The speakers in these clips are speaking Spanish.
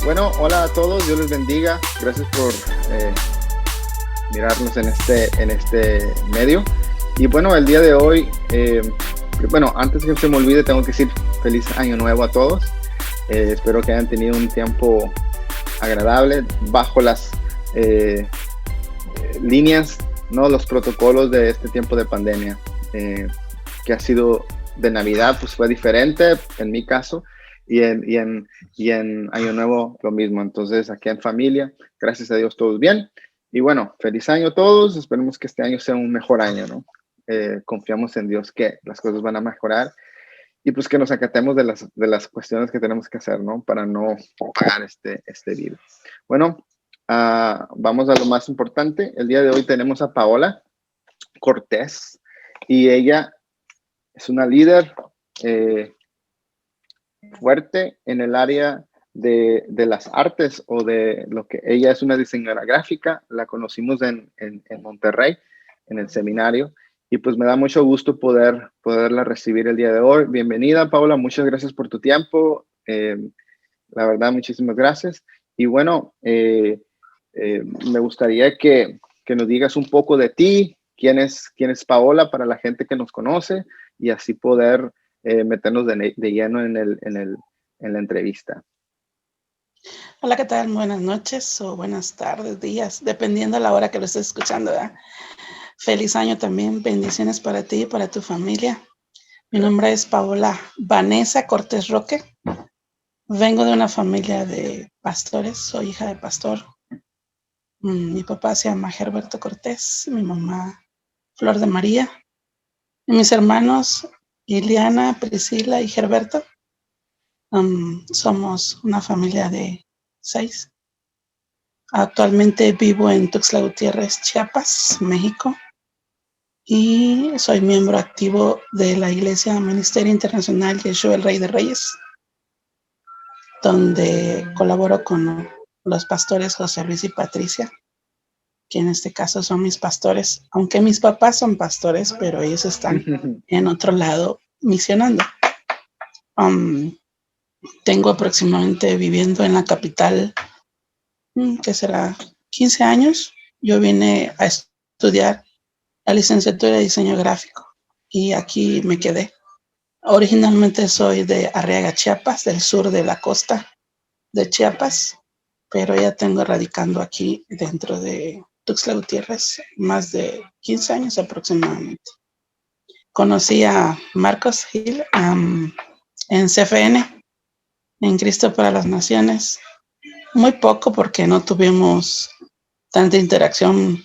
Bueno, hola a todos, Dios les bendiga. Gracias por mirarnos en este medio. Y bueno, el día de hoy, antes que se me olvide, tengo que decir feliz año nuevo a todos. Espero que hayan tenido un tiempo agradable bajo las líneas, ¿no? Los protocolos de este tiempo de pandemia, que ha sido de Navidad, pues fue diferente en mi caso. Y en Año Nuevo lo mismo. Entonces, aquí en familia, gracias a Dios, todos bien. Y bueno, feliz año a todos. Esperemos que este año sea un mejor año, ¿no? Confiamos en Dios que las cosas van a mejorar y pues que nos acatemos de las cuestiones que tenemos que hacer, ¿no? Para no pagar este virus. Bueno, vamos a lo más importante. El día de hoy tenemos a Paola Cortés y ella es una líder fuerte en el área de las artes o de lo que ella es una diseñadora gráfica. La conocimos en Monterrey, en el seminario, y pues me da mucho gusto poderla recibir el día de hoy. Bienvenida, Paula, muchas gracias por tu tiempo. La verdad, muchísimas gracias. Y bueno, me gustaría que nos digas un poco de ti, quién es Paola para la gente que nos conoce y así poder meternos de lleno en la entrevista. Hola, ¿qué tal? Buenas noches o buenas tardes, días, dependiendo de la hora que lo estés escuchando, ¿verdad? Feliz año también, bendiciones para ti y para tu familia. Mi nombre es Paola Vanessa Cortés Roque. Vengo de una familia de pastores, soy hija de pastor. Mi papá se llama Gerberto Cortés, mi mamá Flor de María. Y mis hermanos Iliana, Priscila y Gerberto. Somos una familia de 6. Actualmente vivo en Tuxtla Gutiérrez, Chiapas, México, y soy miembro activo de la Iglesia Ministerio Internacional Yeshua el Rey de Reyes, donde colaboro con los pastores José Luis y Patricia, que en este caso son mis pastores, aunque mis papás son pastores, pero ellos están en otro lado misionando. Tengo aproximadamente viviendo en la capital, ¿qué será? 15 años. Yo vine a estudiar la licenciatura de diseño gráfico y aquí me quedé. Originalmente soy de Arriaga, Chiapas, del sur de la costa de Chiapas, pero ya tengo radicando aquí dentro de Tuxtla Gutiérrez más de 15 años aproximadamente. Conocí a Marcos Gil en CFN, en Cristo para las Naciones. Muy poco porque no tuvimos tanta interacción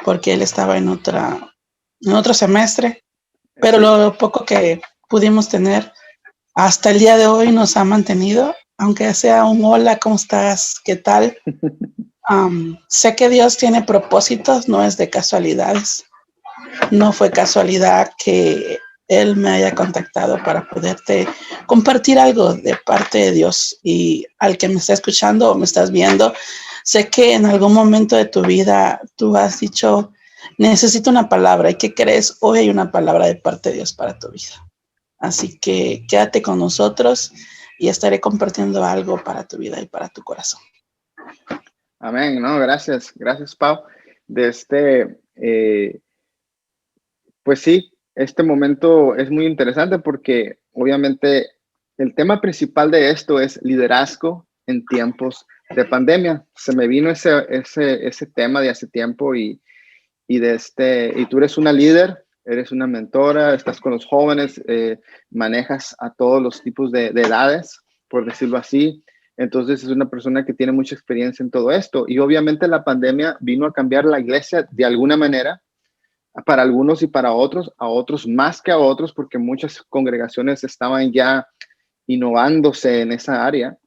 porque él estaba en otro semestre, pero lo poco que pudimos tener hasta el día de hoy nos ha mantenido, aunque sea un hola, ¿cómo estás? ¿Qué tal? Sé que Dios tiene propósitos, no es de casualidades. No fue casualidad que Él me haya contactado para poderte compartir algo de parte de Dios. Y al que me está escuchando o me estás viendo, sé que en algún momento de tu vida tú has dicho, necesito una palabra. ¿Y qué crees? Hoy hay una palabra de parte de Dios para tu vida. Así que quédate con nosotros y estaré compartiendo algo para tu vida y para tu corazón. Amén, no, gracias, Pau. Pues sí, este momento es muy interesante porque obviamente el tema principal de esto es liderazgo en tiempos de pandemia. Se me vino ese tema de hace tiempo y tú eres una líder, eres una mentora, estás con los jóvenes, manejas a todos los tipos de edades, por decirlo así. Entonces es una persona que tiene mucha experiencia en todo esto. Y obviamente la pandemia vino a cambiar la iglesia de alguna manera, para algunos y para otros, a otros más que a otros, porque muchas congregaciones estaban ya innovándose en esa área.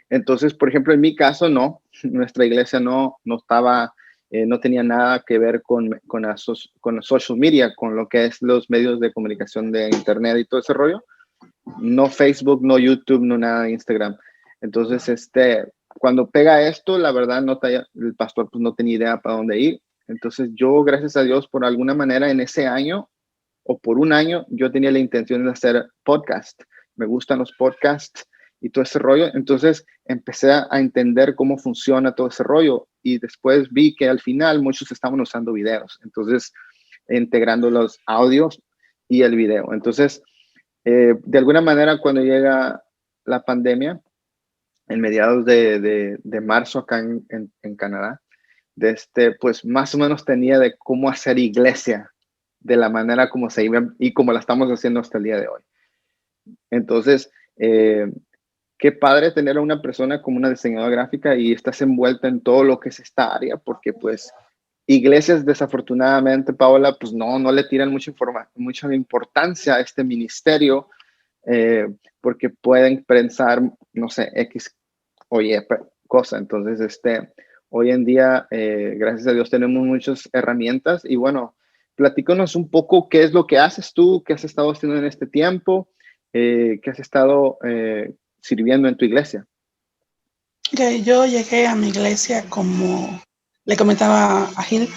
Entonces, por ejemplo, en mi caso, no, nuestra iglesia no estaba, no tenía nada que ver con social media, con lo que es los medios de comunicación de internet y todo ese rollo. No Facebook, no YouTube, no nada de Instagram. Entonces, cuando pega esto, la verdad, el pastor pues no tenía idea para dónde ir. Entonces, yo, gracias a Dios, por alguna manera en ese año o por un año, yo tenía la intención de hacer podcast. Me gustan los podcasts y todo ese rollo. Entonces empecé a entender cómo funciona todo ese rollo y después vi que al final muchos estaban usando videos, entonces integrando los audios y el video. Entonces, de alguna manera, cuando llega la pandemia, en mediados de marzo acá en Canadá, pues más o menos tenía de cómo hacer iglesia de la manera como se iba y como la estamos haciendo hasta el día de hoy. Entonces, qué padre tener a una persona como una diseñadora gráfica y estás envuelta en todo lo que es esta área, porque pues iglesias desafortunadamente, Paola, pues no le tiran mucha importancia a este ministerio, porque pueden pensar, no sé, X o Y cosa. Entonces, hoy en día, gracias a Dios, tenemos muchas herramientas y bueno, platícanos un poco qué es lo que haces tú, qué has estado haciendo en este tiempo, qué has estado sirviendo en tu iglesia. Que yo llegué a mi iglesia como, le comentaba a Gil,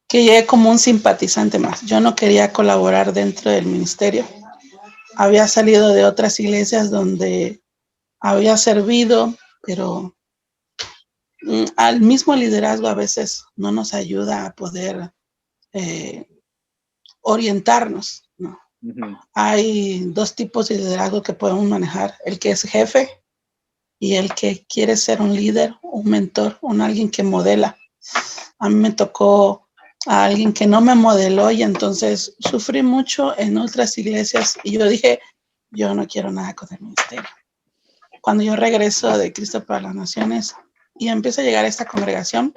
que llegué como un simpatizante más. Yo no quería colaborar dentro del ministerio. Había salido de otras iglesias donde había servido, pero al mismo liderazgo a veces no nos ayuda a poder orientarnos, ¿no? Uh-huh. Hay dos tipos de liderazgo que podemos manejar: el que es jefe y el que quiere ser un líder, un mentor, alguien que modela. A mí me tocó a alguien que no me modeló y entonces sufrí mucho en otras iglesias y yo dije, yo no quiero nada con el ministerio. Cuando yo regreso de Cristo para las Naciones y empiezo a llegar a esta congregación,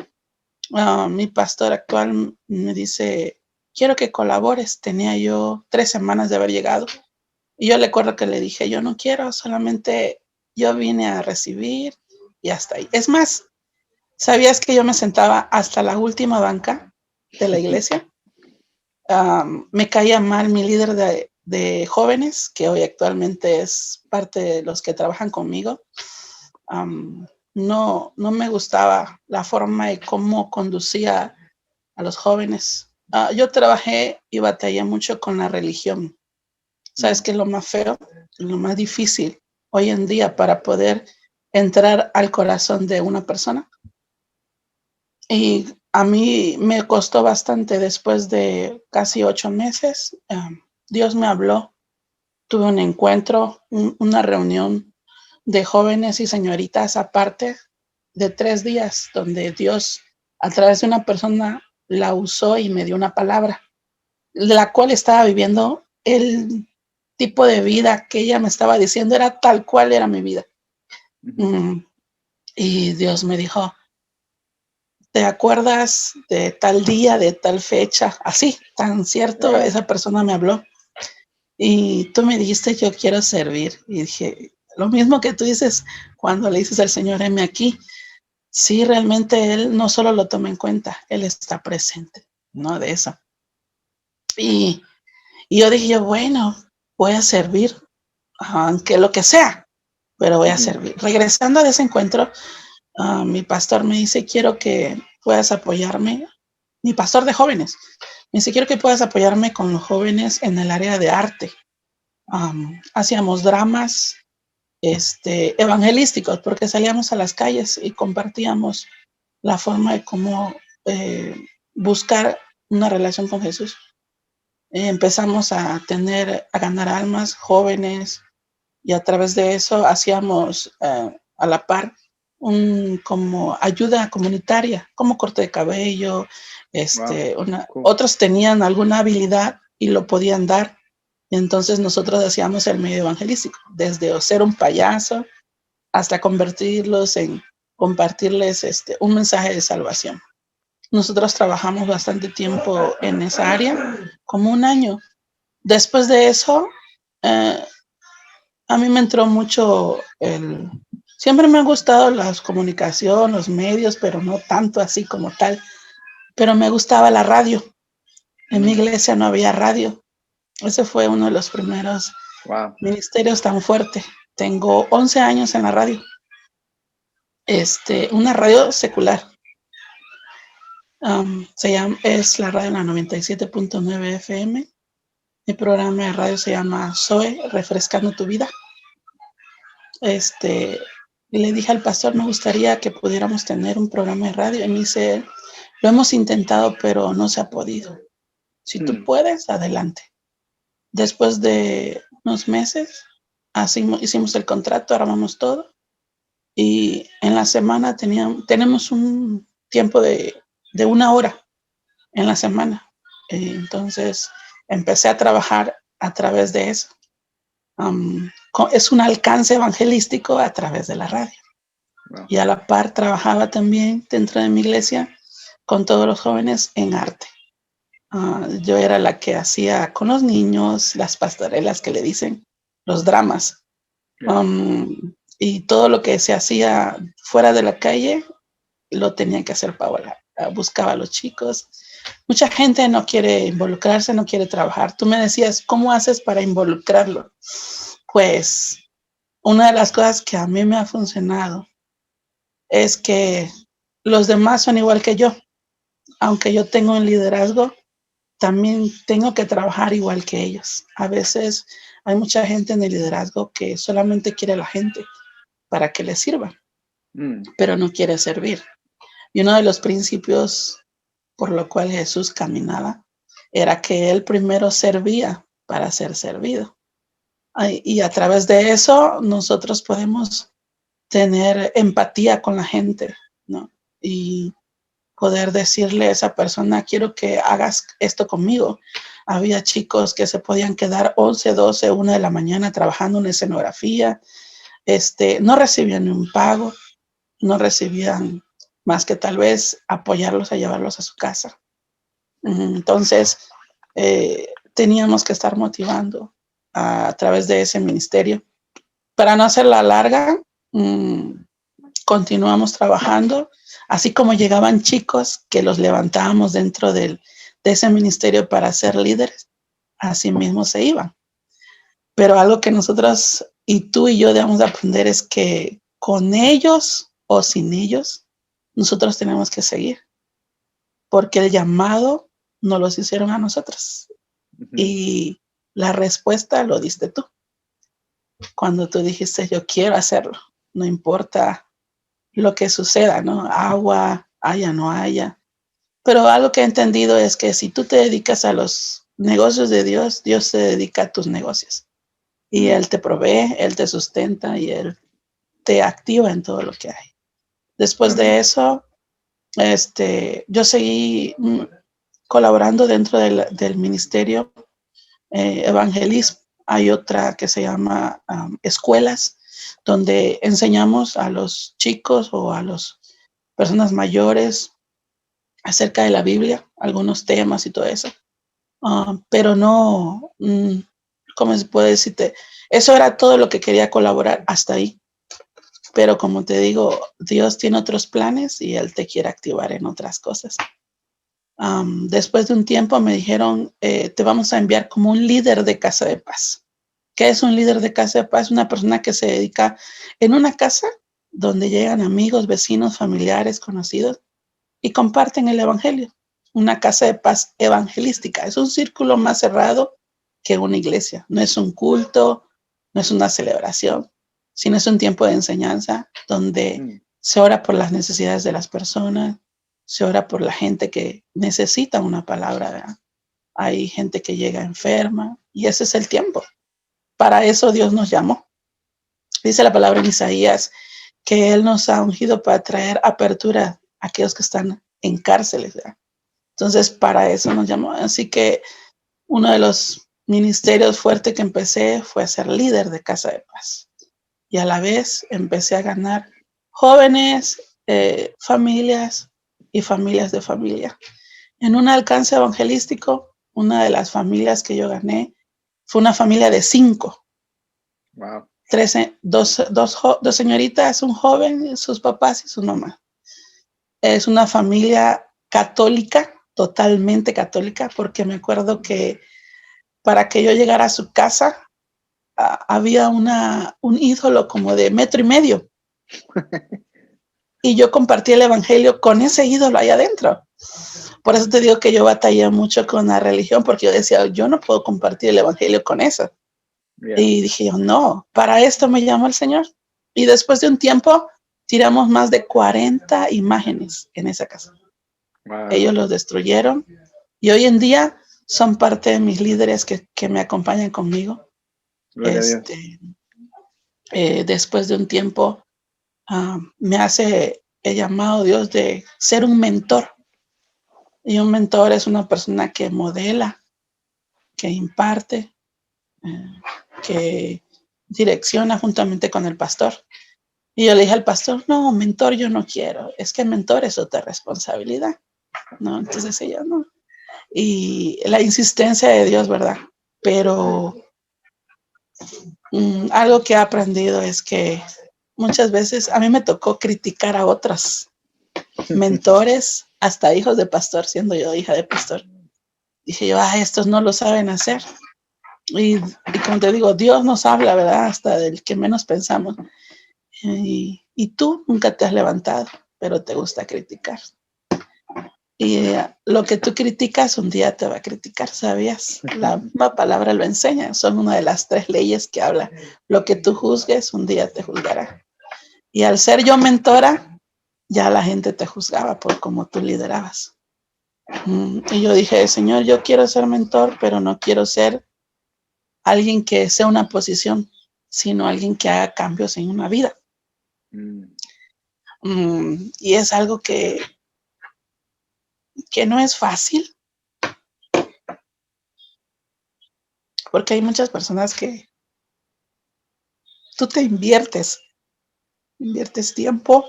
mi pastor actual me dice, quiero que colabores. Tenía yo 3 semanas de haber llegado y yo recuerdo que le dije, yo no quiero, solamente yo vine a recibir y hasta ahí. Es más, ¿sabías que yo me sentaba hasta la última banca de la iglesia? Me caía mal mi líder de jóvenes, que hoy actualmente es parte de los que trabajan conmigo. No me gustaba la forma y cómo conducía a los jóvenes. Yo trabajé y batallé mucho con la religión. ¿Sabes qué es lo más feo? Lo más difícil hoy en día para poder entrar al corazón de una persona. Y a mí me costó bastante. Después de casi 8 meses, Dios me habló. Tuve un encuentro, una reunión de jóvenes y señoritas aparte de 3 días, donde Dios a través de una persona la usó y me dio una palabra, la cual estaba viviendo. El tipo de vida que ella me estaba diciendo era tal cual era mi vida. Uh-huh. Y Dios me dijo, ¿te acuerdas de tal día, de tal fecha? Así, tan cierto, wow. Esa persona me habló. Y tú me dijiste, yo quiero servir. Y dije, lo mismo que tú dices cuando le dices al Señor, heme aquí. Sí, realmente Él no solo lo toma en cuenta, Él está presente, ¿no? De eso. Y yo dije, bueno, voy a servir, aunque lo que sea, pero voy a servir. Regresando de ese encuentro, mi pastor me dice, quiero que puedas apoyarme. Mi pastor de jóvenes me dice, quiero que puedas apoyarme con los jóvenes en el área de arte. Hacíamos dramas evangelísticos, porque salíamos a las calles y compartíamos la forma de cómo buscar una relación con Jesús. Empezamos a ganar almas jóvenes, y a través de eso hacíamos a la par como ayuda comunitaria, como corte de cabello. Wow, cool. Otros tenían alguna habilidad y lo podían dar. Entonces nosotros hacíamos el medio evangelístico, desde ser un payaso hasta convertirlos en compartirles un mensaje de salvación. Nosotros trabajamos bastante tiempo en esa área, como 1 año. Después de eso, a mí me entró mucho siempre me han gustado las comunicaciones, los medios, pero no tanto así como tal. Pero me gustaba la radio. En mi iglesia no había radio. Ese fue uno de los primeros ministerios tan fuerte. Tengo 11 años en la radio. Una radio secular. Es la radio en la 97.9 FM. El programa de radio se llama Zoe, Refrescando tu Vida. le dije al pastor, me gustaría que pudiéramos tener un programa de radio. Y me dice, lo hemos intentado, pero no se ha podido. Si tú puedes, adelante. Después de unos meses, hicimos el contrato, armamos todo. Y en la semana tenemos un tiempo de 1 hora en la semana. Entonces, empecé a trabajar a través de eso. Es un alcance evangelístico a través de la radio. Wow. Y a la par trabajaba también dentro de mi iglesia con todos los jóvenes en arte. Yo era la que hacía con los niños las pastorelas que le dicen, los dramas. Y todo lo que se hacía fuera de la calle lo tenía que hacer Paola. Buscaba a los chicos. Mucha gente no quiere involucrarse, no quiere trabajar. Tú me decías, ¿cómo haces para involucrarlo? Pues una de las cosas que a mí me ha funcionado es que los demás son igual que yo. Aunque yo tengo un liderazgo, también tengo que trabajar igual que ellos. A veces hay mucha gente en el liderazgo que solamente quiere a la gente para que le sirva, pero no quiere servir. Y uno de los principios por lo cual Jesús caminaba era que él primero servía para ser servido. Y a través de eso nosotros podemos tener empatía con la gente, ¿no? Y poder decirle a esa persona, quiero que hagas esto conmigo. Había chicos que se podían quedar 11, 12, 1 de la mañana trabajando en escenografía. No recibían ni un pago, no recibían más que tal vez apoyarlos a llevarlos a su casa. Entonces, teníamos que estar motivando a través de ese ministerio. Para no hacerla larga, continuamos trabajando, así como llegaban chicos que los levantábamos dentro de ese ministerio para ser líderes, así mismo se iban. Pero algo que nosotros y tú y yo debemos de aprender es que con ellos o sin ellos, nosotros tenemos que seguir, porque el llamado nos los hicieron a nosotros y la respuesta lo diste tú. Cuando tú dijiste, yo quiero hacerlo, no importa lo que suceda, ¿no? Agua, haya, no haya. Pero algo que he entendido es que si tú te dedicas a los negocios de Dios, Dios se dedica a tus negocios. Y Él te provee, Él te sustenta y Él te activa en todo lo que hay. Después de eso, yo seguí colaborando dentro del ministerio evangelismo. Hay otra que se llama escuelas, donde enseñamos a los chicos o a las personas mayores acerca de la Biblia, algunos temas y todo eso. Pero no, ¿cómo se puede decirte? Eso era todo lo que quería colaborar hasta ahí. Pero como te digo, Dios tiene otros planes y Él te quiere activar en otras cosas. Después de un tiempo me dijeron, te vamos a enviar como un líder de casa de paz. ¿Qué es un líder de casa de paz? Una persona que se dedica en una casa donde llegan amigos, vecinos, familiares, conocidos y comparten el evangelio. Una casa de paz evangelística. Es un círculo más cerrado que una iglesia. No es un culto, no es una celebración, sino es un tiempo de enseñanza donde se ora por las necesidades de las personas, se ora por la gente que necesita una palabra, ¿verdad? Hay gente que llega enferma y ese es el tiempo. Para eso Dios nos llamó. Dice la palabra en Isaías que Él nos ha ungido para traer apertura a aquellos que están en cárceles, ¿verdad? Entonces, para eso nos llamó. Así que uno de los ministerios fuertes que empecé fue a ser líder de Casa de Paz. Y a la vez empecé a ganar jóvenes, familias y familias de familia. En un alcance evangelístico, una de las familias que yo gané fue una familia de 5. Wow. Dos señoritas, un joven, sus papás y su mamá. Es una familia católica, totalmente católica, porque me acuerdo que para que yo llegara a su casa había un ídolo como de 1.5 metros. Y yo compartí el evangelio con ese ídolo allá adentro. Por eso te digo que yo batallé mucho con la religión, porque yo decía, yo no puedo compartir el evangelio con eso. Yeah. Y dije yo, no, para esto me llamó el Señor. Y después de un tiempo, tiramos más de 40 imágenes en esa casa. Wow. Ellos los destruyeron y hoy en día son parte de mis líderes que me acompañan conmigo. Gloria a Dios. Después de un tiempo, me hace el llamado Dios de ser un mentor. Y un mentor es una persona que modela, que imparte, que direcciona juntamente con el pastor. Y yo le dije al pastor, no, mentor yo no quiero, es que mentor es otra responsabilidad, ¿no? Entonces ella no. Y la insistencia de Dios, ¿verdad? Pero algo que he aprendido es que muchas veces a mí me tocó criticar a otros mentores, hasta hijos de pastor, siendo yo hija de pastor. Dije yo, estos no lo saben hacer. Y como te digo, Dios nos habla, ¿verdad? Hasta del que menos pensamos. Y tú nunca te has levantado, pero te gusta criticar. Y lo que tú criticas un día te va a criticar, ¿sabías? La misma palabra lo enseña. Son una de las 3 leyes que habla. Lo que tú juzgues un día te juzgará. Y al ser yo mentora, ya la gente te juzgaba por cómo tú liderabas. Y yo dije, Señor, yo quiero ser mentor, pero no quiero ser alguien que sea una posición, sino alguien que haga cambios en una vida. Y es algo que no es fácil, porque hay muchas personas que tú te inviertes tiempo,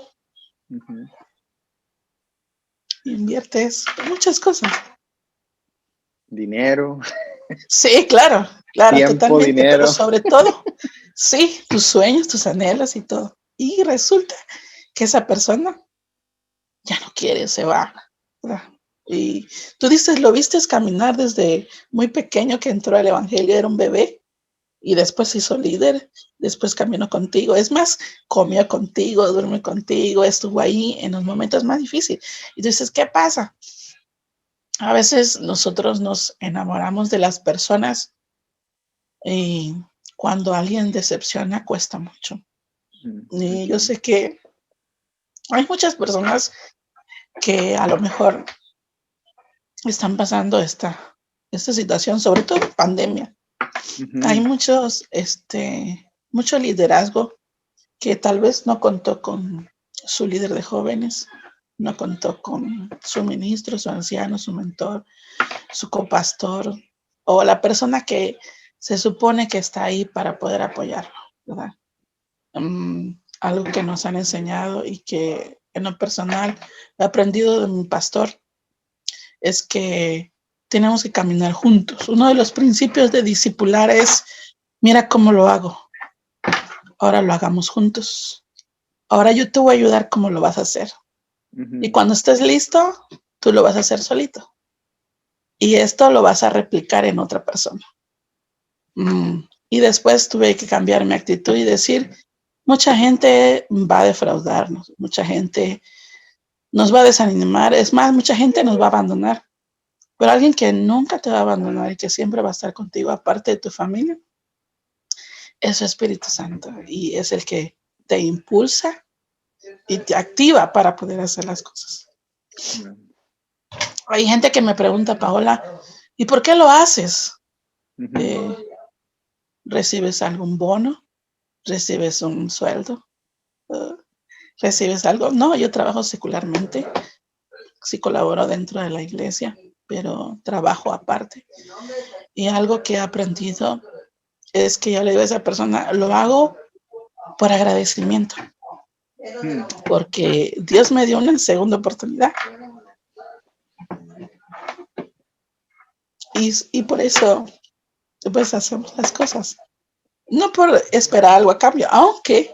inviertes muchas cosas. Dinero. Sí, claro, Tiempo, totalmente, dinero. pero sobre todo, sí, tus sueños, tus anhelos y todo. Y resulta que esa persona ya no quiere, se va, ¿verdad? Y tú dices, lo viste caminar desde muy pequeño que entró al evangelio, era un bebé, y después se hizo líder, después caminó contigo. Es más, comió contigo, duerme contigo, estuvo ahí en los momentos más difíciles. Y tú dices, ¿qué pasa? A veces nosotros nos enamoramos de las personas y cuando alguien decepciona cuesta mucho. Y yo sé que hay muchas personas que a lo mejor están pasando esta situación, sobre todo pandemia. Hay mucho liderazgo que tal vez no contó con su líder de jóvenes, no contó con su ministro, su anciano, su mentor, su copastor o la persona que se supone que está ahí para poder apoyarlo, ¿verdad? Algo que nos han enseñado y que en lo personal he aprendido de mi pastor es que tenemos que caminar juntos. Uno de los principios de discipular es, mira cómo lo hago, ahora lo hagamos juntos. Ahora yo te voy a ayudar cómo lo vas a hacer. Y cuando estés listo, tú lo vas a hacer solito. Y esto lo vas a replicar en otra persona. Y después tuve que cambiar mi actitud y decir, mucha gente va a defraudarnos, mucha gente nos va a desanimar, es más, mucha gente nos va a abandonar. Pero alguien que nunca te va a abandonar y que siempre va a estar contigo, aparte de tu familia, es el Espíritu Santo. Y es el que te impulsa y te activa para poder hacer las cosas. Hay gente que me pregunta, Paola, ¿y por qué lo haces? ¿Recibes algún bono? ¿Recibes un sueldo? ¿Recibes algo? No, yo trabajo secularmente. Sí colaboro dentro de la iglesia, pero trabajo aparte. Y algo que he aprendido es que yo le digo a esa persona, lo hago por agradecimiento. Porque Dios me dio una segunda oportunidad. Y por eso, pues hacemos las cosas. No por esperar algo a cambio, aunque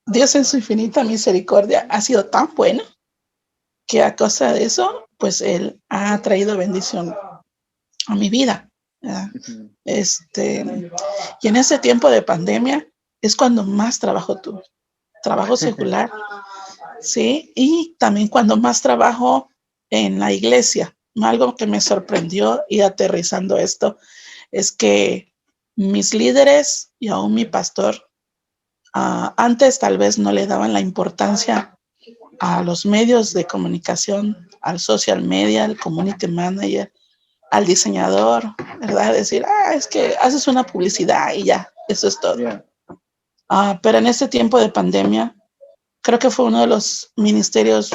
Dios en su infinita misericordia ha sido tan bueno que a causa de eso, pues Él ha traído bendición a mi vida. Y en ese tiempo de pandemia es cuando más trabajo tuve. Trabajo secular, ¿sí? Y también cuando más trabajo en la iglesia. Algo que me sorprendió y aterrizando esto es que mis líderes y aún mi pastor Antes tal vez no le daban la importancia a los medios de comunicación, al social media, al community manager, al diseñador, ¿verdad? Decir, es que haces una publicidad y ya, eso es todo. Yeah. Pero en este tiempo de pandemia, creo que fue uno de los ministerios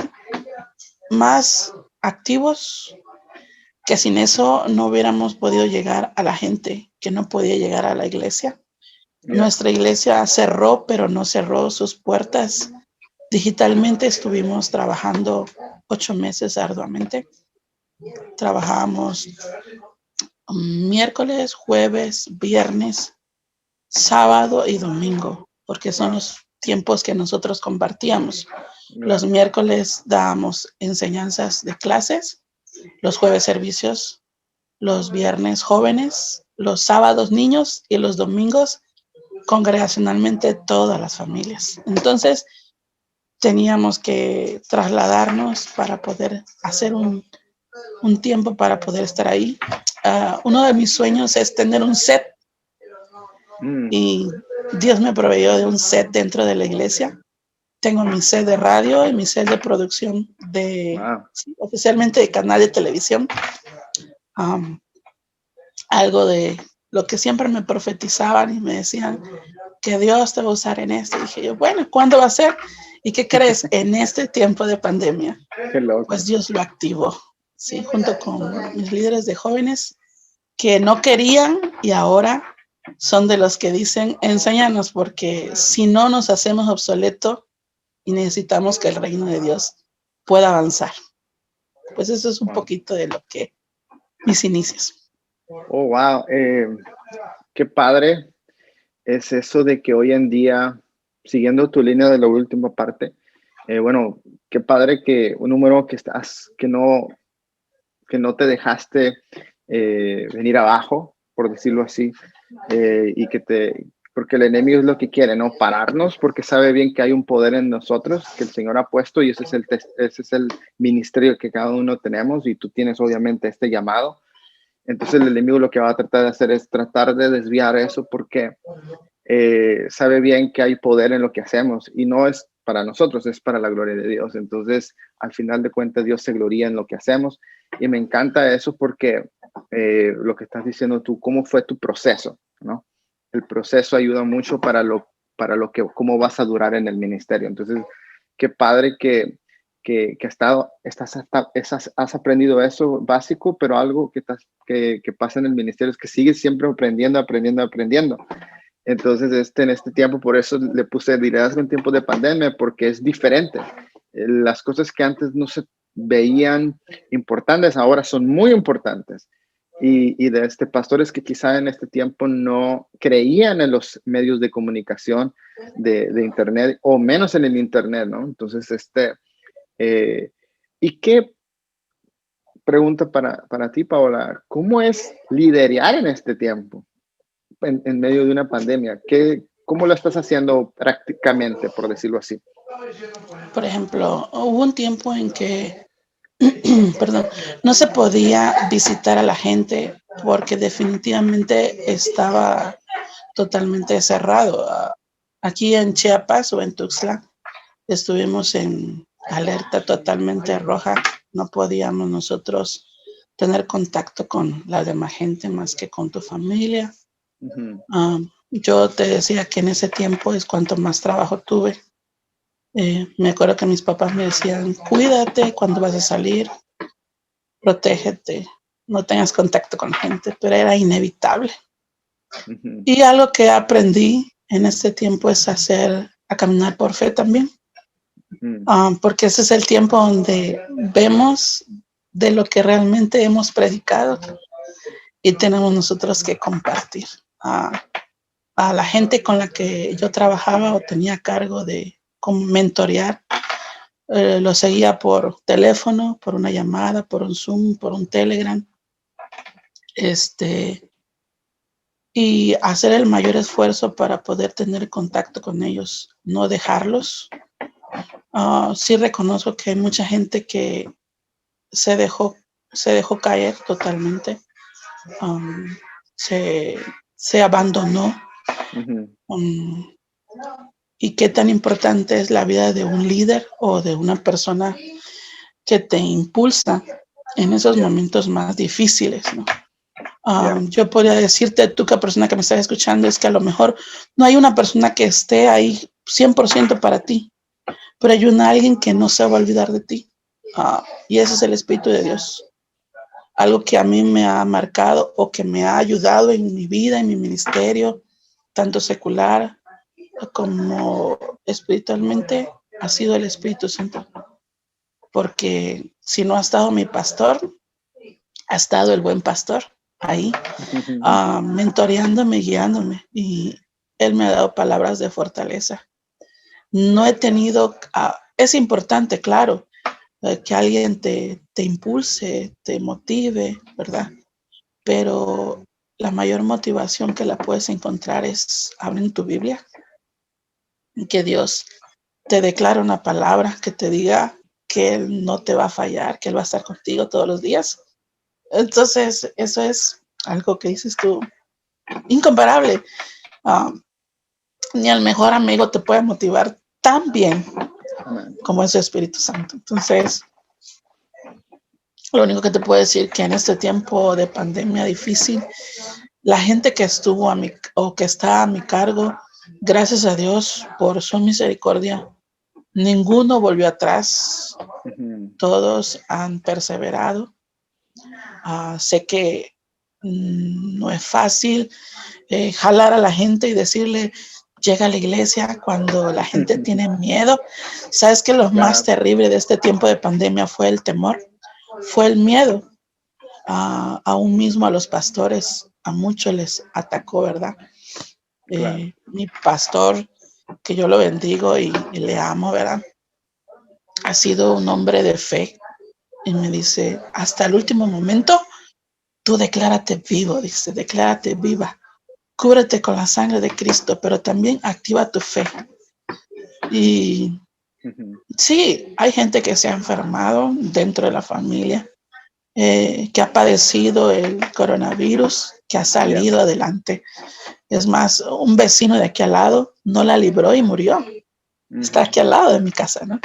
más activos, que sin eso no hubiéramos podido llegar a la gente que no podía llegar a la iglesia. Yeah. Nuestra iglesia cerró, pero no cerró sus puertas. Digitalmente estuvimos trabajando 8 meses arduamente. Trabajábamos miércoles, jueves, viernes, sábado y domingo, porque son los tiempos que nosotros compartíamos. Yeah. Los miércoles dábamos enseñanzas de clases, los jueves servicios, los viernes jóvenes, los sábados niños y los domingos congregacionalmente todas las familias. Entonces teníamos que trasladarnos para poder hacer un tiempo para poder estar ahí. Uno de mis sueños es tener un set y Dios me proveyó de un set dentro de la iglesia. Tengo mi set de radio y mi set de producción sí, oficialmente de canal de televisión. Algo de lo que siempre me profetizaban y me decían que Dios te va a usar en esto. Y dije yo, bueno, ¿cuándo va a ser? ¿Y qué crees? En este tiempo de pandemia, pues Dios lo activó, ¿sí? Junto con mis líderes de jóvenes que no querían y ahora son de los que dicen, enséñanos, porque si no nos hacemos obsoletos y necesitamos que el reino de Dios pueda avanzar. Pues eso es un poquito de lo que mis inicios. Oh, wow. Qué padre es eso de que hoy en día, siguiendo tu línea de la última parte, bueno, qué padre que un número que no te dejaste venir abajo, por decirlo así, y porque el enemigo es lo que quiere, ¿no? Pararnos, porque sabe bien que hay un poder en nosotros que el Señor ha puesto y ese es el ministerio que cada uno tenemos y tú tienes obviamente este llamado. Entonces el enemigo lo que va a tratar de hacer es tratar de desviar eso porque sabe bien que hay poder en lo que hacemos y no es para nosotros, es para la gloria de Dios. Entonces, al final de cuentas, Dios se gloria en lo que hacemos y me encanta eso porque lo que estás diciendo tú, cómo fue tu proceso, ¿no? El proceso ayuda mucho para cómo vas a durar en el ministerio. Entonces, qué padre que has aprendido eso básico, pero algo que pasa en el ministerio es que sigues siempre aprendiendo. Entonces, en este tiempo, por eso le puse liderazgo en tiempos de pandemia, porque es diferente. Las cosas que antes no se veían importantes, ahora son muy importantes. Y de pastores que quizá en este tiempo no creían en los medios de comunicación de Internet, o menos en el Internet, ¿no? Entonces, ¿y qué pregunta para ti, Paola? ¿Cómo es liderar en este tiempo? En medio de una pandemia, ¿cómo lo estás haciendo prácticamente, por decirlo así? Por ejemplo, hubo un tiempo en que, perdón, no se podía visitar a la gente porque definitivamente estaba totalmente cerrado. Aquí en Chiapas o en Tuxtla estuvimos en alerta totalmente roja. No podíamos nosotros tener contacto con la demás gente más que con tu familia. Yo te decía que en ese tiempo es cuanto más trabajo tuve. Me acuerdo que mis papás me decían, cuídate cuando vas a salir, protégete, no tengas contacto con gente, pero era inevitable. Y algo que aprendí en este tiempo es a caminar por fe también, porque ese es el tiempo donde vemos de lo que realmente hemos predicado y tenemos nosotros que compartir. A la gente con la que yo trabajaba o tenía cargo de mentorear, lo seguía por teléfono, por una llamada, por un Zoom, por un Telegram, y hacer el mayor esfuerzo para poder tener contacto con ellos, no dejarlos. Sí reconozco que hay mucha gente que se dejó caer totalmente, se abandonó. y qué tan importante es la vida de un líder o de una persona que te impulsa en esos momentos más difíciles, ¿no? Yo podría decirte, tú que persona que me estás escuchando, es que a lo mejor no hay una persona que esté ahí 100% para ti, pero hay alguien que no se va a olvidar de ti. Y ese es el Espíritu de Dios. Algo que a mí me ha marcado o que me ha ayudado en mi vida, en mi ministerio, tanto secular como espiritualmente, ha sido el Espíritu Santo. Porque si no ha estado mi pastor, ha estado el buen pastor ahí, mentoreándome, guiándome, y él me ha dado palabras de fortaleza. No he tenido, es importante, claro, que alguien te impulse, te motive, ¿verdad? Pero la mayor motivación que la puedes encontrar es abrir tu Biblia, que Dios te declara una palabra, que te diga que Él no te va a fallar, que Él va a estar contigo todos los días. Entonces, eso es algo que dices tú, incomparable. Ni el mejor amigo te puede motivar tan bien como es el Espíritu Santo. Entonces, lo único que te puedo decir que en este tiempo de pandemia difícil, la gente que estuvo a mi o que está a mi cargo, gracias a Dios por su misericordia, ninguno volvió atrás. Todos han perseverado. Sé que no es fácil jalar a la gente y decirle, llega a la iglesia cuando la gente tiene miedo. ¿Sabes que lo más terrible de este tiempo de pandemia fue el temor? Fue el miedo. Aún mismo a los pastores, a muchos les atacó, ¿verdad? Mi pastor, que yo lo bendigo y le amo, ¿verdad? Ha sido un hombre de fe y me dice, hasta el último momento, tú declárate vivo, dice, declárate viva. Cúbrete con la sangre de Cristo, pero también activa tu fe. Y sí, hay gente que se ha enfermado dentro de la familia, que ha padecido el coronavirus, que ha salido adelante. Es más, un vecino de aquí al lado no la libró y murió. Está aquí al lado de mi casa, ¿no?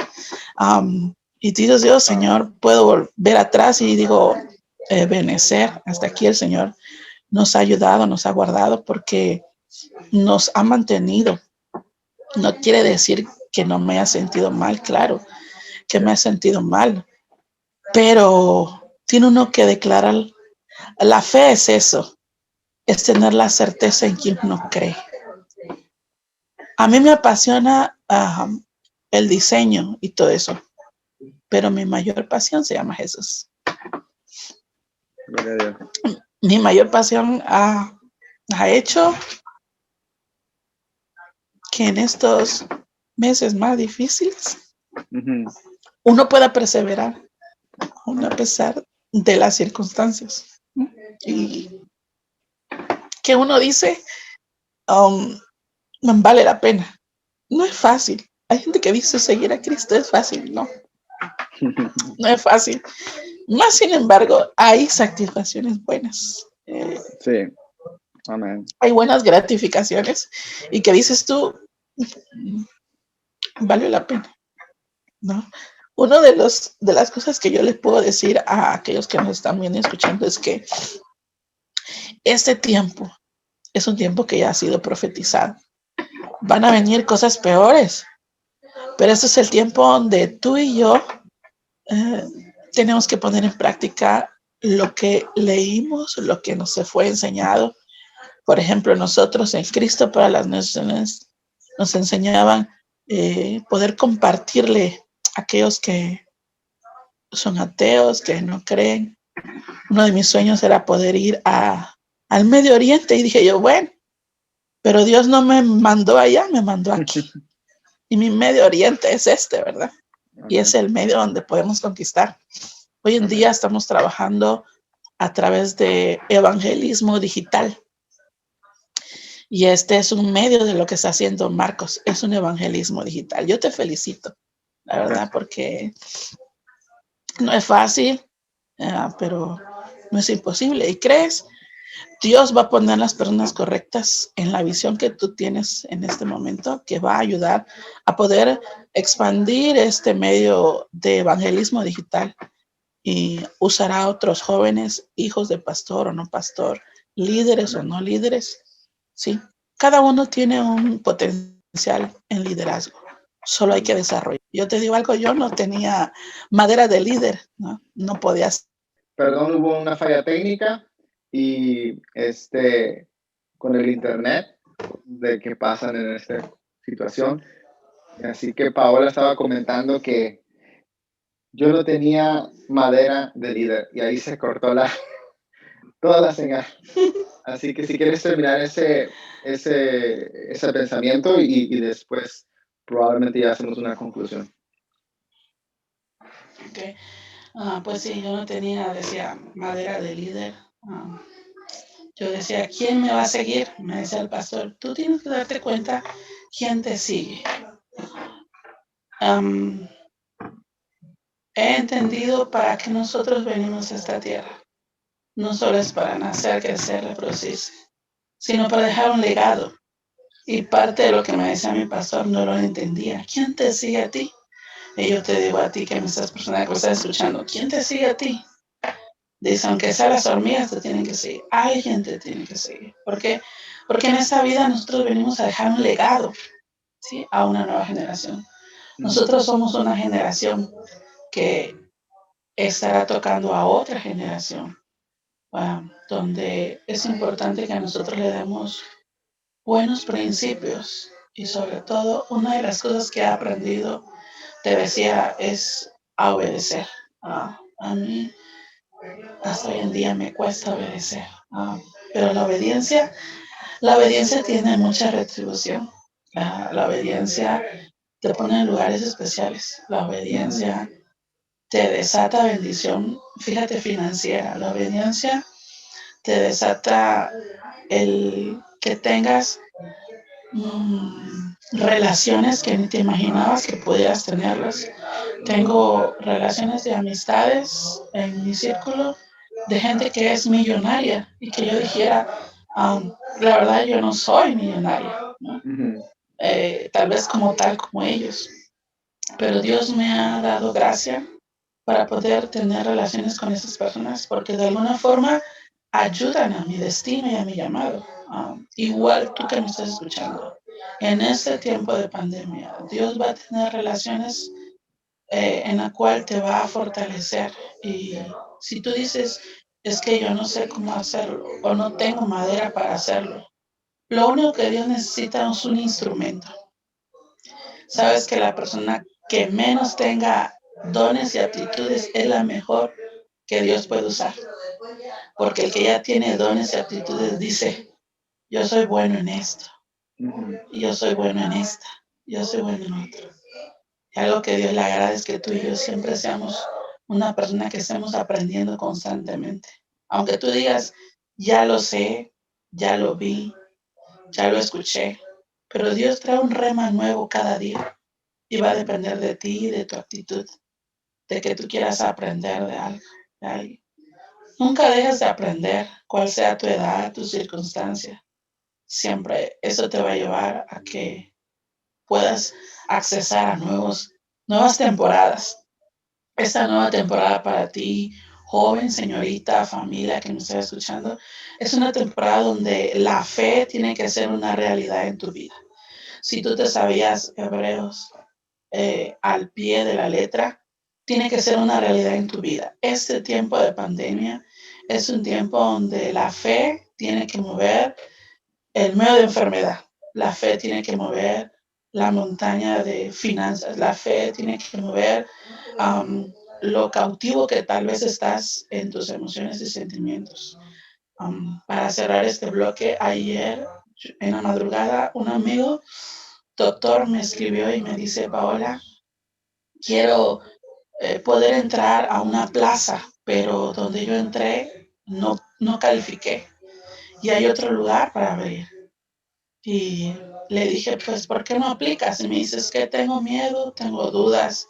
Y digo, Dios, Señor, puedo volver atrás y digo, benecer. Hasta aquí el Señor nos ha ayudado, nos ha guardado porque nos ha mantenido. No quiere decir que no me haya sentido mal, claro, que me ha sentido mal, pero tiene uno que declarar, la fe es eso, es tener la certeza en quien uno cree. A mí me apasiona el diseño y todo eso, pero mi mayor pasión se llama Jesús. Mi mayor pasión ha hecho que en estos meses más difíciles uno pueda perseverar aún a pesar de las circunstancias. Y que uno dice, vale la pena. No es fácil. Hay gente que dice seguir a Cristo es fácil. No, no es fácil. Más sin embargo, hay satisfacciones buenas. Sí, amén. Hay buenas gratificaciones y que dices tú, vale la pena, ¿no? Uno de las cosas que yo les puedo decir a aquellos que nos están viendo y escuchando es que este tiempo es un tiempo que ya ha sido profetizado. Van a venir cosas peores, pero este es el tiempo donde tú y yo tenemos que poner en práctica lo que leímos, lo que nos fue enseñado. Por ejemplo, nosotros en Cristo para las Naciones nos enseñaban poder compartirle a aquellos que son ateos, que no creen. Uno de mis sueños era poder ir al Medio Oriente y dije yo, bueno, pero Dios no me mandó allá, me mandó aquí. Y mi Medio Oriente es este, ¿verdad? Y es el medio donde podemos conquistar. Hoy en día estamos trabajando a través de evangelismo digital. Y este es un medio de lo que está haciendo Marcos, es un evangelismo digital. Yo te felicito, la verdad, porque no es fácil, pero no es imposible. ¿Y crees? Dios va a poner las personas correctas en la visión que tú tienes en este momento, que va a ayudar a poder expandir este medio de evangelismo digital y usará a otros jóvenes, hijos de pastor o no pastor, líderes o no líderes. Sí, cada uno tiene un potencial en liderazgo. Solo hay que desarrollar. Yo te digo algo, yo no tenía madera de líder, no podía. Perdón, hubo una falla técnica y con el internet de que pasan en esta situación. Así que Paola estaba comentando que yo no tenía madera de líder y ahí se cortó toda la señal. Así que si quieres terminar ese pensamiento y después probablemente ya hacemos una conclusión. Okay. Pues sí, yo no tenía, decía, madera de líder. Yo decía, ¿quién me va a seguir? Me decía el pastor, tú tienes que darte cuenta quién te sigue. He entendido para qué nosotros venimos a esta tierra. No solo es para nacer, crecer, reproducirse, sino para dejar un legado. Y parte de lo que me decía mi pastor no lo entendía. ¿Quién te sigue a ti? Y yo te digo a ti que me estás personas que estás escuchando, ¿quién te sigue a ti? Dice, aunque sean las hormigas te tienen que seguir, alguien te tiene que seguir. ¿Por qué? Porque en esta vida nosotros venimos a dejar un legado, ¿sí? A una nueva generación. Nosotros somos una generación que estará tocando a otra generación, donde es importante que nosotros le demos buenos principios y sobre todo una de las cosas que he aprendido, te decía, es a obedecer. A mí hasta hoy en día me cuesta obedecer, pero la obediencia tiene mucha retribución. La obediencia te pone en lugares especiales. La obediencia te desata bendición, fíjate, financiera. La obediencia te desata el que tengas relaciones que ni te imaginabas que pudieras tenerlas. Tengo relaciones de amistades en mi círculo de gente que es millonaria y que yo dijera, la verdad yo no soy millonaria, ¿no? Tal vez como tal como ellos, pero Dios me ha dado gracia para poder tener relaciones con esas personas porque de alguna forma ayudan a mi destino y a mi llamado. Igual tú que me estás escuchando, en este tiempo de pandemia, Dios va a tener relaciones en la cual te va a fortalecer. Y si tú dices, es que yo no sé cómo hacerlo o no tengo madera para hacerlo, lo único que Dios necesita es un instrumento. Sabes que la persona que menos tenga dones y aptitudes es la mejor que Dios puede usar. Porque el que ya tiene dones y aptitudes dice, yo soy bueno en esto, y yo soy bueno en esta, yo soy bueno en otro. Y algo que Dios le agrada es que tú y yo siempre seamos una persona que estemos aprendiendo constantemente. Aunque tú digas, ya lo sé, ya lo vi, ya lo escuché, pero Dios trae un rema nuevo cada día y va a depender de ti y de tu actitud, de que tú quieras aprender de algo, de alguien. Nunca dejes de aprender, cual sea tu edad, tu circunstancia. Siempre eso te va a llevar a que puedas accesar a nuevas temporadas. Esta nueva temporada para ti, joven, señorita, familia que me está escuchando, es una temporada donde la fe tiene que ser una realidad en tu vida. Si tú te sabías Hebreos al pie de la letra, tiene que ser una realidad en tu vida. Este tiempo de pandemia es un tiempo donde la fe tiene que mover el medio de enfermedad. La fe tiene que mover la montaña de finanzas. La fe tiene que mover lo cautivo que tal vez estás en tus emociones y sentimientos. Para cerrar este bloque, ayer en la madrugada, un amigo doctor me escribió y me dice, Paola, quiero poder entrar a una plaza, pero donde yo entré no califiqué y hay otro lugar para abrir. Y le dije, pues, ¿por qué no aplicas? Y me dice, es que tengo miedo, tengo dudas,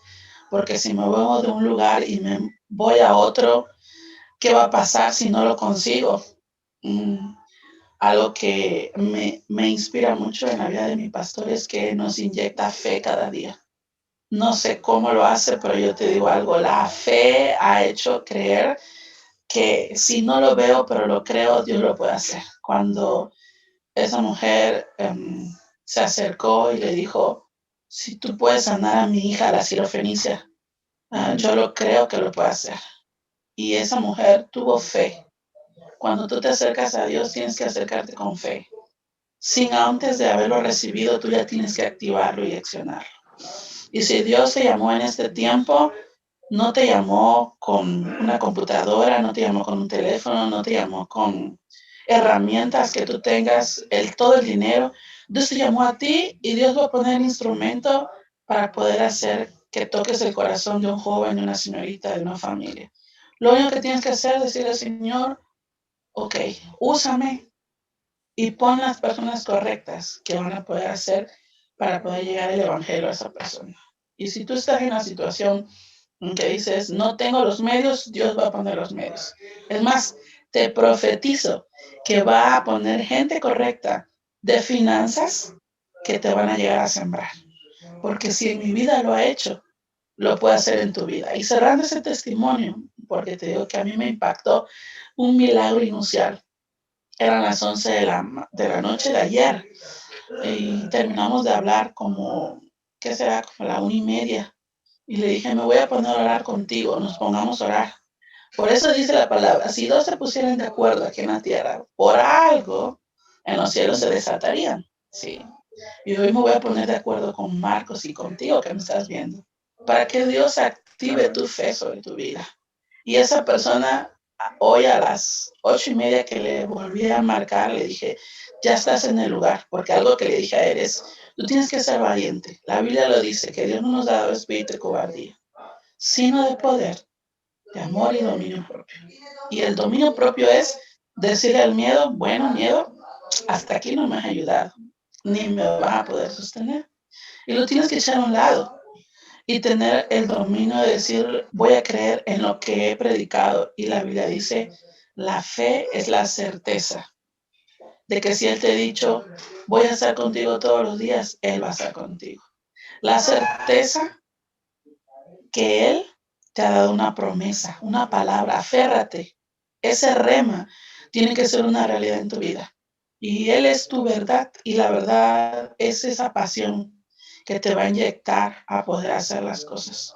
porque si me muevo de un lugar y me voy a otro, ¿qué va a pasar si no lo consigo? Algo que me inspira mucho en la vida de mi pastor es que nos inyecta fe cada día. No sé cómo lo hace, pero yo te digo algo, la fe ha hecho creer que si no lo veo, pero lo creo, Dios lo puede hacer. Cuando esa mujer se acercó y le dijo, si tú puedes sanar a mi hija, la sirofenicia, yo lo creo que lo puede hacer. Y esa mujer tuvo fe. Cuando tú te acercas a Dios, tienes que acercarte con fe. Sin antes de haberlo recibido, tú ya tienes que activarlo y accionarlo. Y si Dios te llamó en este tiempo, no te llamó con una computadora, no te llamó con un teléfono, no te llamó con herramientas que tú tengas, todo el dinero. Dios te llamó a ti y Dios va a poner el instrumento para poder hacer que toques el corazón de un joven, de una señorita, de una familia. Lo único que tienes que hacer es decirle al Señor, ok, úsame y pon las personas correctas que van a poder hacer para poder llegar el evangelio a esa persona. Y si tú estás en una situación en que dices, no tengo los medios, Dios va a poner los medios. Es más, te profetizo que va a poner gente correcta de finanzas que te van a llegar a sembrar. Porque si en mi vida lo ha hecho, lo puede hacer en tu vida. Y cerrando ese testimonio, porque te digo que a mí me impactó un milagro inusual. Eran las 11 de la noche de ayer y terminamos de hablar como, ¿qué será? Como la 1:30. Y le dije, me voy a poner a orar contigo, nos pongamos a orar. Por eso dice la palabra, si dos se pusieran de acuerdo aquí en la tierra, por algo, en los cielos se desatarían. Sí. Y hoy me voy a poner de acuerdo con Marcos y contigo que me estás viendo, para que Dios active tu fe sobre tu vida. Y esa persona, hoy a las 8:30 que le volví a marcar, le dije, ya estás en el lugar, porque algo que le dije a él es, tú tienes que ser valiente. La Biblia lo dice, que Dios no nos ha dado espíritu de cobardía, sino de poder, de amor y dominio propio. Y el dominio propio es decirle al miedo, bueno, miedo, hasta aquí no me has ayudado, ni me vas a poder sostener. Y lo tienes que echar a un lado y tener el dominio de decir, voy a creer en lo que he predicado. Y la Biblia dice, la fe es la certeza de que si Él te ha dicho, voy a estar contigo todos los días, Él va a estar contigo. La certeza que Él te ha dado una promesa, una palabra, aférrate. Ese rema tiene que ser una realidad en tu vida. Y Él es tu verdad y la verdad es esa pasión que te va a inyectar a poder hacer las cosas.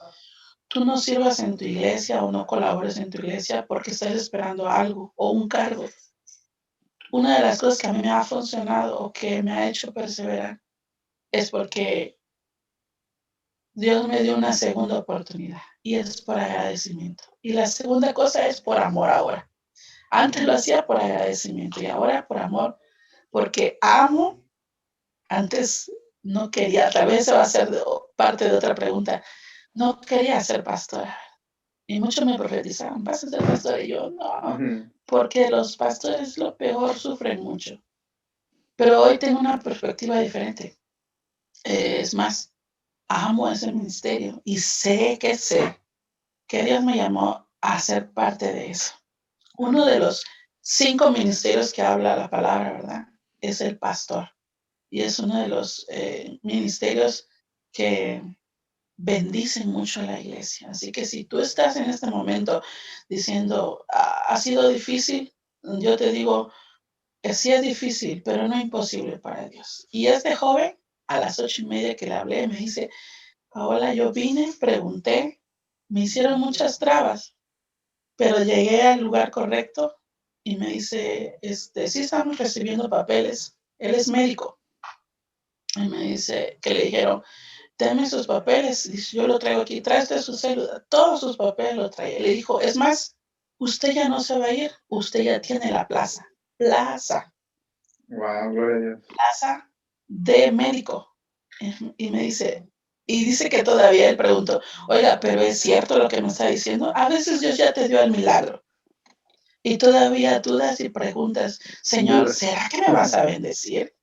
Tú no sirvas en tu iglesia o no colabores en tu iglesia porque estás esperando algo o un cargo. Una de las cosas que a mí me ha funcionado o que me ha hecho perseverar es porque Dios me dio una segunda oportunidad y es por agradecimiento. Y la segunda cosa es por amor ahora. Antes lo hacía por agradecimiento y ahora por amor, porque amo. Antes no quería, tal vez se va a ser parte de otra pregunta, no quería ser pastora. Y muchos me profetizaban, vas a ser pastor. Y yo, no, porque los pastores lo peor sufren mucho. Pero hoy tengo una perspectiva diferente. Es más, amo ese ministerio y sé que Dios me llamó a ser parte de eso. Uno de los 5 ministerios que habla la palabra, ¿verdad? Es el pastor. Y es uno de los ministerios que bendicen mucho a la iglesia. Así que si tú estás en este momento diciendo, ha sido difícil, yo te digo, sí es difícil, pero no imposible para Dios. Y este joven, a las 8:30 que le hablé, me dice, Paola, yo vine, pregunté, me hicieron muchas trabas, pero llegué al lugar correcto y me dice, sí estamos recibiendo papeles. Él es médico. Y me dice que le dijeron, dame sus papeles. Dice, yo lo traigo aquí, tráete su cédula. Todos sus papeles lo trae. Le dijo, es más, usted ya no se va a ir, usted ya tiene la plaza. Plaza. Wow, gloria a Dios. Plaza de médico. Y me dice, y dice que todavía él preguntó, oiga, pero es cierto lo que me está diciendo. A veces Dios ya te dio el milagro. Y todavía dudas y preguntas, Señor, ¿será que me vas a bendecir?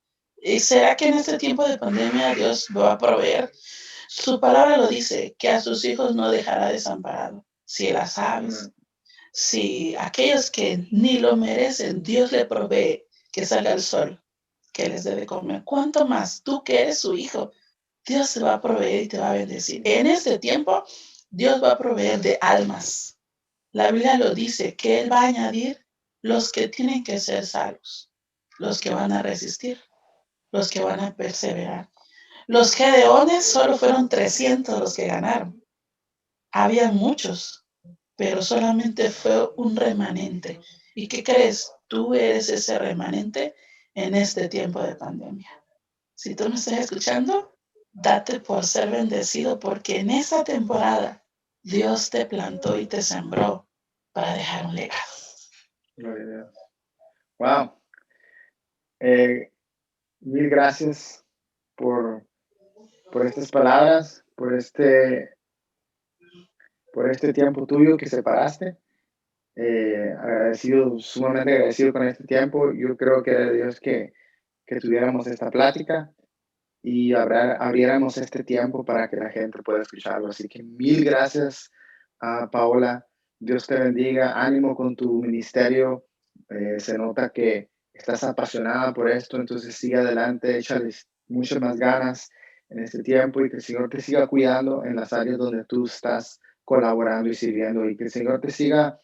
¿Y será que en este tiempo de pandemia Dios me va a proveer? Su palabra lo dice, que a sus hijos no dejará desamparado. Si las aves, Si aquellos que ni lo merecen, Dios le provee que salga el sol, que les dé de comer, ¿cuánto más tú que eres su hijo? Dios te va a proveer y te va a bendecir. En este tiempo, Dios va a proveer de almas. La Biblia lo dice, que Él va a añadir los que tienen que ser salvos, los que van a resistir, los que van a perseverar. Los gedeones solo fueron 300 los que ganaron. Había muchos, pero solamente fue un remanente. ¿Y qué crees? Tú eres ese remanente en este tiempo de pandemia. Si tú me estás escuchando, date por ser bendecido, porque en esta temporada Dios te plantó y te sembró para dejar un legado. Gloria a Dios. Wow. Mil gracias por estas palabras, por este tiempo tuyo que separaste. Sumamente agradecido con este tiempo. Yo creo que era de Dios que tuviéramos esta plática y abriéramos este tiempo para que la gente pueda escucharlo. Así que mil gracias, Paola. Dios te bendiga. Ánimo con tu ministerio. Se nota que estás apasionada por esto, entonces sigue adelante, échales muchas más ganas en este tiempo y que el Señor te siga cuidando en las áreas donde tú estás colaborando y sirviendo y que el Señor te siga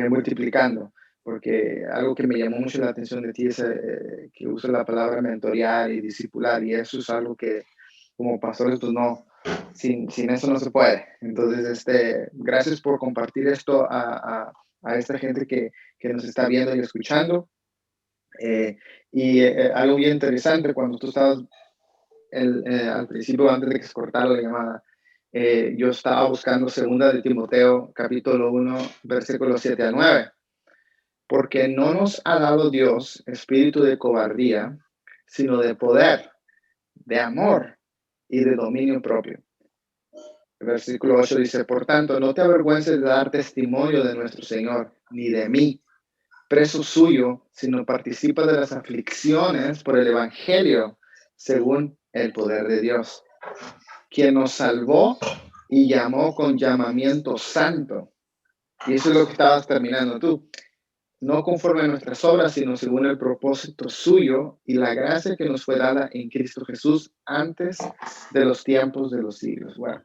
multiplicando. Porque algo que me llamó mucho la atención de ti es que usas la palabra mentorear y discipular, y eso es algo que como pastores pues no, sin eso no se puede. Entonces, gracias por compartir esto a esta gente que nos está viendo y escuchando. Algo bien interesante, cuando tú estabas al principio, antes de que se cortara la llamada, yo estaba buscando 2 de Timoteo, capítulo 1, versículos 7 a 9. Porque no nos ha dado Dios espíritu de cobardía, sino de poder, de amor y de dominio propio. El versículo 8 dice, por tanto, no te avergüences de dar testimonio de nuestro Señor, ni de mí, preso suyo, sino participa de las aflicciones por el Evangelio, según el poder de Dios, quien nos salvó y llamó con llamamiento santo. Y eso es lo que estabas terminando tú. No conforme a nuestras obras, sino según el propósito suyo y la gracia que nos fue dada en Cristo Jesús antes de los tiempos de los siglos. Bueno,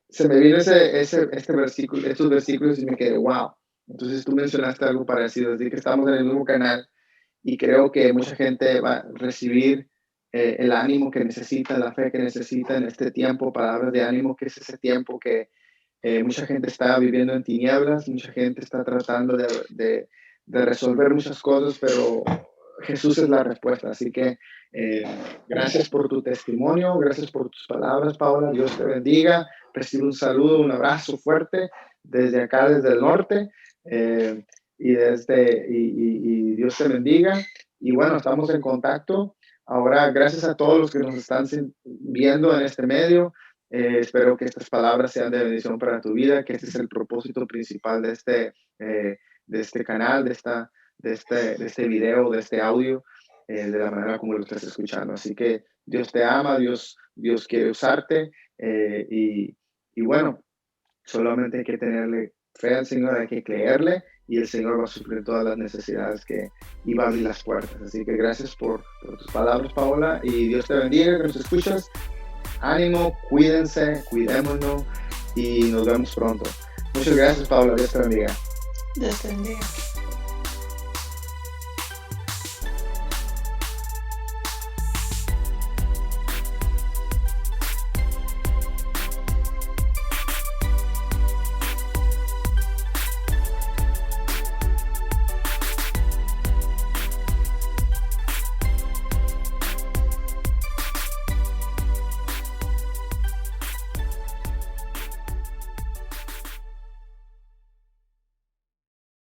se me vino estos versículos y me quedé, wow. Entonces tú mencionaste algo parecido, es decir, que estamos en el mismo canal y creo que mucha gente va a recibir el ánimo que necesita, la fe que necesita en este tiempo, palabras de ánimo, que es ese tiempo que mucha gente está viviendo en tinieblas, mucha gente está tratando de resolver muchas cosas, pero Jesús es la respuesta. Así que gracias por tu testimonio, gracias por tus palabras, Paola. Dios te bendiga. Recibe un saludo, un abrazo fuerte desde acá, desde el norte. Y Dios te bendiga. Y bueno, estamos en contacto. Ahora, gracias a todos los que nos están viendo en este medio. Espero que estas palabras sean de bendición para tu vida, que este es el propósito principal de este canal, de este video, de este audio, de la manera como lo estás escuchando. Así que Dios te ama, Dios quiere usarte y bueno, solamente hay que tenerle fe al Señor, hay que creerle y el Señor va a suplir todas las necesidades y va a abrir las puertas. Así que gracias por tus palabras, Paola, y Dios te bendiga, que nos escuchas. Ánimo, cuídense, cuidémonos y nos vemos pronto. Muchas gracias, Paola. Dios te bendiga. Dios te bendiga.